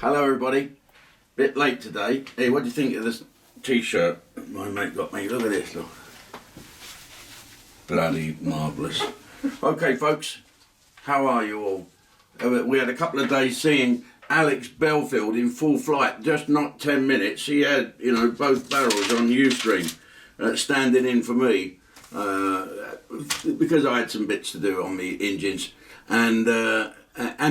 Hello everybody, bit late today. Hey, what do you think of this t-shirt my mate got me? Look at this, look. Bloody marvellous. Okay folks, how are you all? We had a couple of days seeing Alex Belfield in full flight, just not 10 minutes. He had, you know, both barrels on Ustream standing in for me because I had some bits to do on the engines and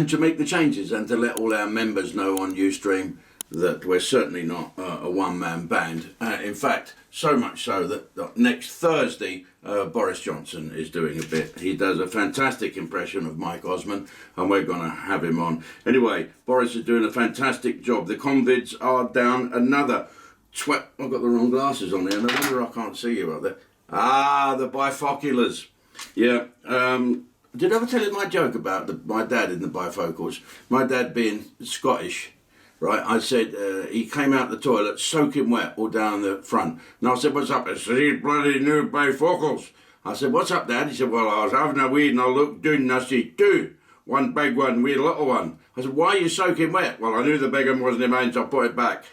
to make the changes and to let all our members know on Ustream that we're certainly not a one-man band. In fact, so much so that next Thursday Boris Johnson is doing a bit. He does a fantastic impression of Mike Osmond and we're going to have him on. Anyway, Boris is doing a fantastic job. The convids are down another... I've got the wrong glasses on there. No wonder I can't see you up there. Ah, the bifoculars. Yeah. Did I ever tell you my joke about my dad in the bifocals? My dad being Scottish, right? I said he came out the toilet soaking wet all down the front. And I said, what's up? He said, these bloody new bifocals. I said, what's up, Dad? He said, well, I was having a wee and I looked down and I see two. One big one, we a little one. I said, why are you soaking wet? Well, I knew the big one wasn't in mine, so I put it back.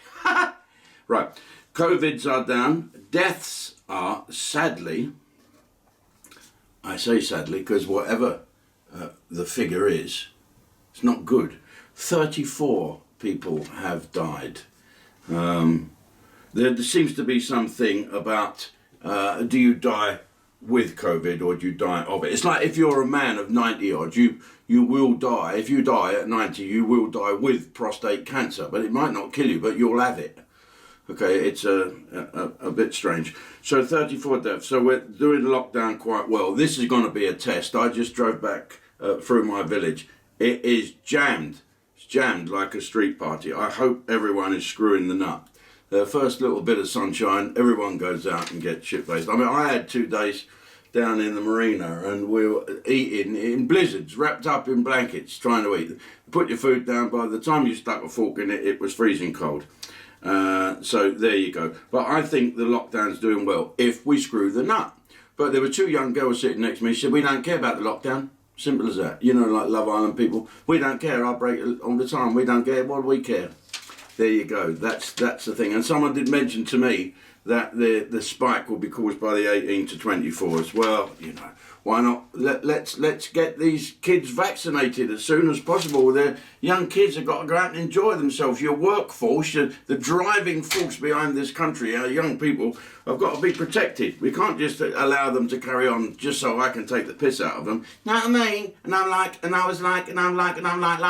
Right. COVIDs are down. Deaths are, sadly, I say sadly because whatever the figure is, it's not good. 34 people have died. There seems to be something about do you die with COVID or do you die of it? It's like if you're a man of 90 odd, you will die. If you die at 90, you will die with prostate cancer, but it might not kill you, but you'll have it. Okay, it's a bit strange. So 34 deaths. So we're doing lockdown quite well. This is going to be a test. I just drove back through my village. It is jammed. It's jammed like a street party. I hope everyone is screwing the nut. The first little bit of sunshine, everyone goes out and gets shit-faced. I mean, I had 2 days down in the marina and we were eating in blizzards, wrapped up in blankets, trying to eat. Put your food down. By the time you stuck a fork in it, it was freezing cold. So there you go. But I think the lockdown's doing well if we screw the nut. But there were 2 young girls sitting next to me. She said, we don't care about the lockdown. Simple as that. You know, like Love Island people. We don't care. I break it all the time. We don't care. What do we care? There you go. That's the thing. And someone did mention to me that the spike will be caused by the 18 to 24s. Well, you know, why not? Let's get these kids vaccinated as soon as possible. The young kids have got to go out and enjoy themselves. Your workforce, the driving force behind this country, our young people have got to be protected. We can't just allow them to carry on just so I can take the piss out of them. Know what I mean? And I'm like, and I was like, and I'm like, and I'm like.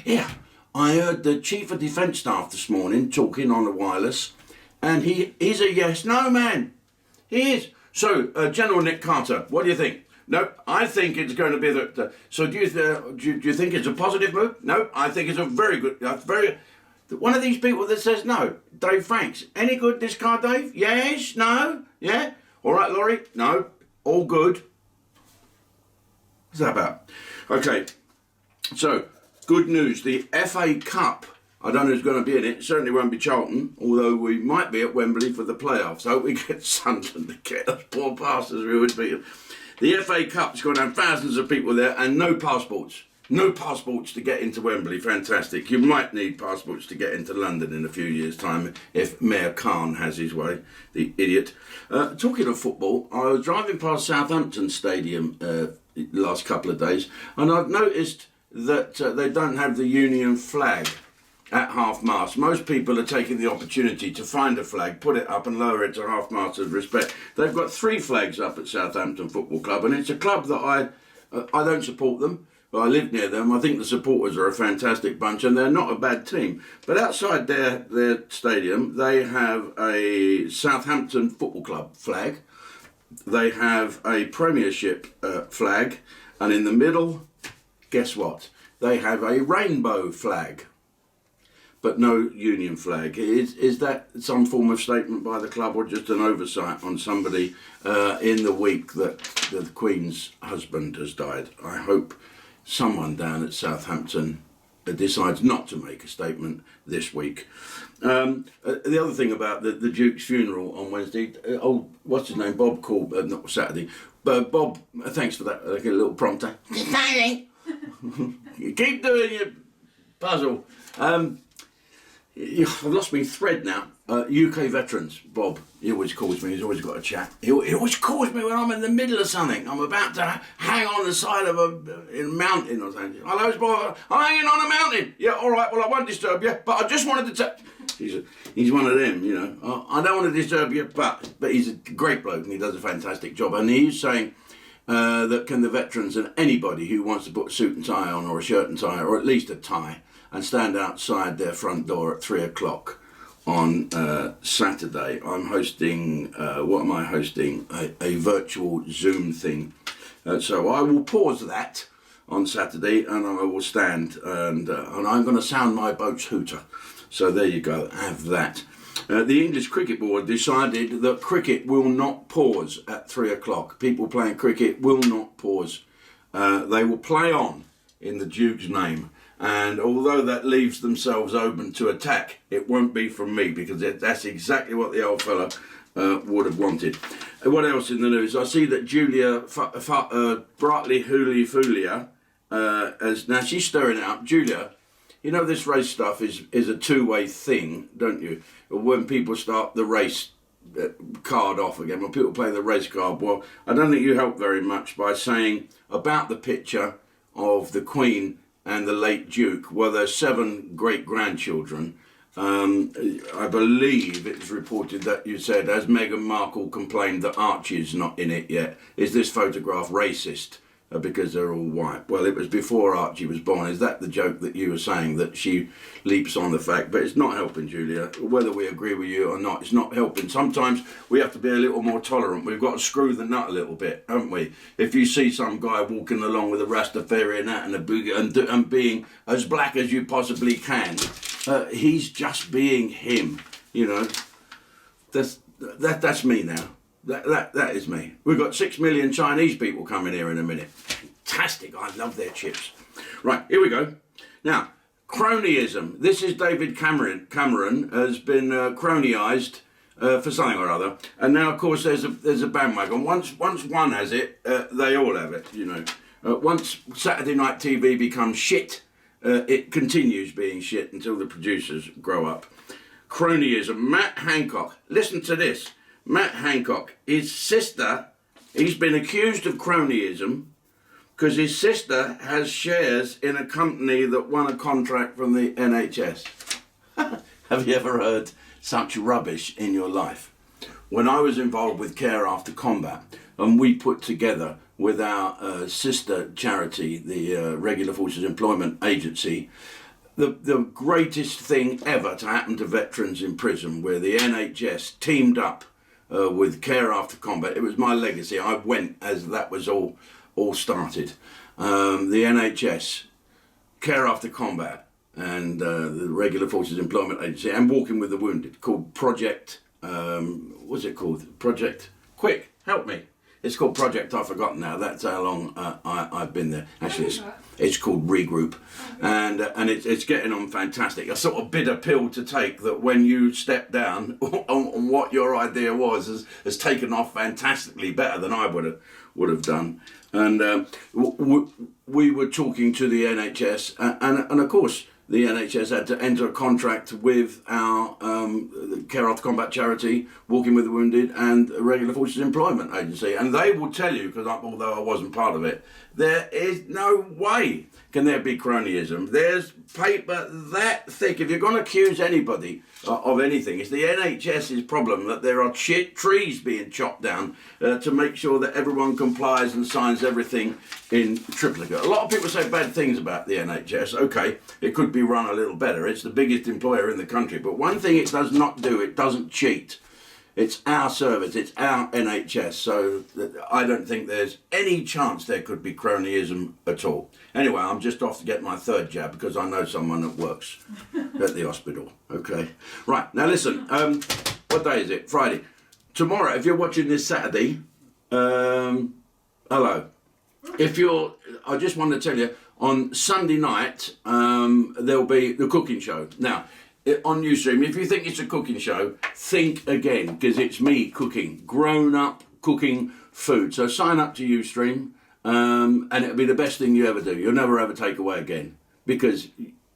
Yeah. I heard the Chief of Defence Staff this morning talking on the wireless, and he's a yes-no man. He is. So, General Nick Carter, what do you think? No, I think it's going to be so do you think it's a positive move? No, I think it's a very good, one of these people that says no. Dave Franks, any good this car, Dave? Yes, no, yeah? All right, Laurie? No, all good. What's that about? Okay, so, good news, the FA Cup, I don't know who's going to be in it. It certainly won't be Charlton, although we might be at Wembley for the playoffs. I hope we get Sunderland to get us poor bastards we would be. The FA Cup's going to have thousands of people there and no passports. No passports to get into Wembley. Fantastic. You might need passports to get into London in a few years' time if Mayor Khan has his way, the idiot. Talking of football, I was driving past Southampton Stadium the last couple of days and I've noticed that they don't have the Union flag at half-mast. Most people are taking the opportunity to find a flag, put it up and lower it to half-mast as respect. They've got 3 flags up at Southampton Football Club and it's a club that I don't support them, but I live near them. I think the supporters are a fantastic bunch and they're not a bad team. But outside their stadium, they have a Southampton Football Club flag. They have a Premiership flag and in the middle, guess what? They have a rainbow flag. But no Union flag. Is that some form of statement by the club or just an oversight on somebody in the week that the Queen's husband has died? I hope someone down at Southampton decides not to make a statement this week. The other thing about the Duke's funeral on Wednesday, what's his name? Bob called, not Saturday, but Bob, thanks for that, like a little prompter. Keep doing your puzzle. I've lost my thread now. UK veterans, Bob, he always calls me, he's always got a chat. He always calls me when I'm in the middle of something. I'm about to hang on the side of a mountain or something. Hello, Bob, I'm hanging on a mountain. Yeah, all right, well, I won't disturb you, but I just wanted to he's one of them, you know. I don't want to disturb you, but he's a great bloke and he does a fantastic job. And he's saying that can the veterans and anybody who wants to put a suit and tie on or a shirt and tie or at least a tie and stand outside their front door at 3 o'clock on Saturday. I'm hosting, what am I hosting? A virtual Zoom thing. So I will pause that on Saturday and I will stand and I'm going to sound my boat's hooter. So there you go, have that. The English Cricket Board decided that cricket will not pause at 3 o'clock. People playing cricket will not pause. They will play on in the Duke's name. And although that leaves themselves open to attack, it won't be from me because that's exactly what the old fella would have wanted. What else in the news? I see that Julia Brightly Hooley Fulia, now she's stirring it up. Julia, you know this race stuff is a two-way thing, don't you? When people start the race card off again, when people play the race card, well, I don't think you help very much by saying about the picture of the Queen and the late Duke. Well, there's 7 great-grandchildren. I believe it's reported that you said, as Meghan Markle complained that Archie's not in it yet, is this photograph racist because they're all white? Well, it was before Archie was born. Is that the joke that you were saying, that she leaps on the fact? But it's not helping, Julia. Whether we agree with you or not, it's not helping. Sometimes we have to be a little more tolerant. We've got to screw the nut a little bit, haven't we? If you see some guy walking along with a Rastafarian hat and a boogie and being as black as you possibly can, he's just being him, you know. That's me now. That is me. We've got 6 million Chinese people coming here in a minute. Fantastic. I love their chips. Right, here we go. Now, cronyism. This is David Cameron has been cronyised for something or other. And now, of course, there's a bandwagon. Once one has it, they all have it, you know. Once Saturday night TV becomes shit, it continues being shit until the producers grow up. Cronyism. Matt Hancock. Listen to this. Matt Hancock, his sister, he's been accused of cronyism because his sister has shares in a company that won a contract from the NHS. Have you ever heard such rubbish in your life? When I was involved with Care After Combat, and we put together with our sister charity, the Regular Forces Employment Agency, the greatest thing ever to happen to veterans in prison, where the NHS teamed up with Care After Combat. It was my legacy. I went as that was all started. The NHS, Care After Combat, and the Regular Forces Employment Agency, and Walking with the Wounded, called Project, what's it called? Project, quick, help me. It's called Project, I've forgotten now. That's how long I've been there. Actually, it's called Regroup. And it's getting on fantastic. A sort of bitter pill to take that when you step down on what your idea was has taken off fantastically, better than I would have done. And we were talking to the NHS, and of course, the NHS had to enter a contract with our Care After Combat charity, Walking with the Wounded, and Regular Forces Employment Agency. And they will tell you, because although I wasn't part of it, there is no way can there be cronyism. There's paper that thick. If you're going to accuse anybody of anything, it's the NHS's problem that there are trees being chopped down to make sure that everyone complies and signs everything in triplicate. A lot of people say bad things about the NHS. Okay, it could be run a little better. It's the biggest employer in the country. But one thing it does not do, it doesn't cheat. It's our service, it's our NHS, so I don't think there's any chance there could be cronyism at all. Anyway, I'm just off to get my 3rd jab because I know someone that works at the hospital. Okay. Right, now listen, what day is it? Friday. Tomorrow, if you're watching this Saturday, hello. I just want to tell you, on Sunday night, there'll be the cooking show. Now, on Ustream, if you think it's a cooking show, think again, because it's me cooking, grown-up cooking food. So sign up to Ustream, and it'll be the best thing you ever do. You'll never ever take away again, because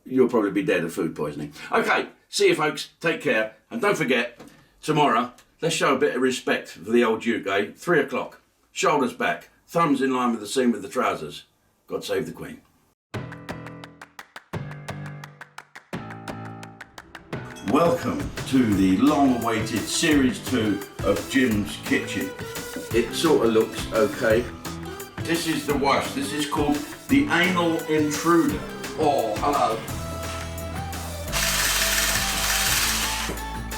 you'll probably be dead of food poisoning. Okay, see you folks, take care, and don't forget, tomorrow, let's show a bit of respect for the old Duke, eh? 3 o'clock, shoulders back, thumbs in line with the seam of the trousers. God save the Queen. Welcome to the long-awaited Series 2 of Jim's Kitchen. It sort of looks okay. This is the wash. This is called the Anal Intruder. Oh, hello.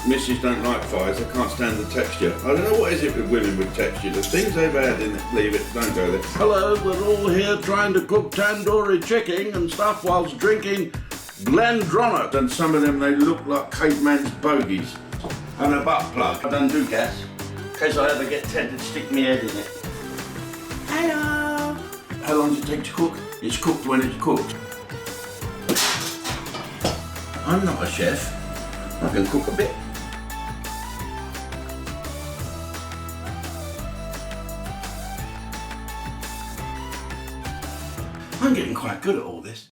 Missus don't like fires. I can't stand the texture. I don't know what is it with women with texture. The things they've had in it, leave it, don't go there. Hello, we're all here trying to cook tandoori chicken and stuff whilst drinking Glendronach. And some of them, they look like caveman's bogies. And a butt plug. I don't do gas, in case I ever get tempted to stick my head in it. Hello. How long does it take to cook? It's cooked when it's cooked. I'm not a chef. I can cook a bit. I'm getting quite good at all this.